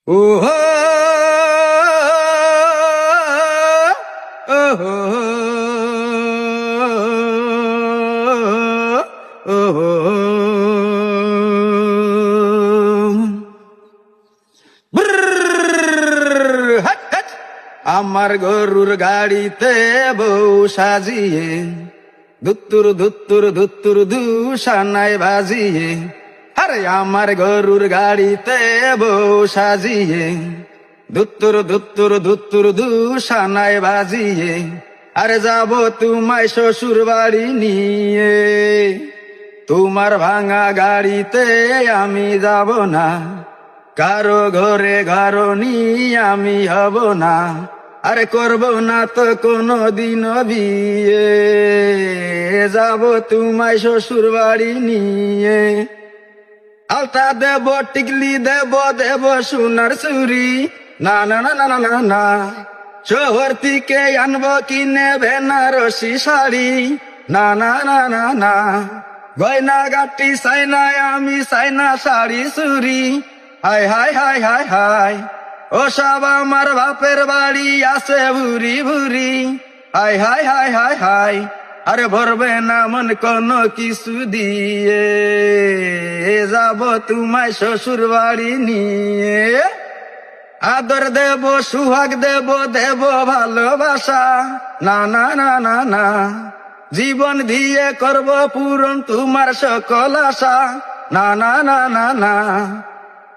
ওহো ওহো ওহো হাট হাট। আমার গরুর গাড়িতে বউ সাজিয়ে ধুত্তুর ধুত্তুর ধুত্তুর দুসানায় বাজিয়ে, আরে আমার গরুর গাড়িতে বউ সাজিয়ে ধুত্তুর ধুত্তুর ধুত্তুর দুসানায় বাজিয়ে, আরে যাব তোমায় শ্বশুর বাড়ি নিয়ে। তোমার ভাঙা গাড়িতে আমি যাব না, কারো ঘরে ঘরনি আমি হব না, আরে করব না তো কোনো দিন বিয়ে। যাব তোমায় শ্বশুর বাড়ি নিয়ে। আলতা দেব টিকলি দেব দেব সোনার চুরি, না না না না না না না। শহর থেকে আনবো কিনে বেনারসি শাড়ি, না না না না না। গয়না গাটি চাইনা আমি চাইনা শাড়ি চুরি, high high high high high. ও সব আমার বাপের বাড়ি আছে ভুরি ভুরি, high high high high high. আরে ভরবে না মন কোনো কিছু দিয়ে, যাব তোমায় শ্বশুর বাড়ি নিয়ে। আদর দেব সুহাগ দেব দেব ভালোবাসা, না না না না না। জীবন দিয়ে করব পূরণ তোমার সকল আশা, না না না না না।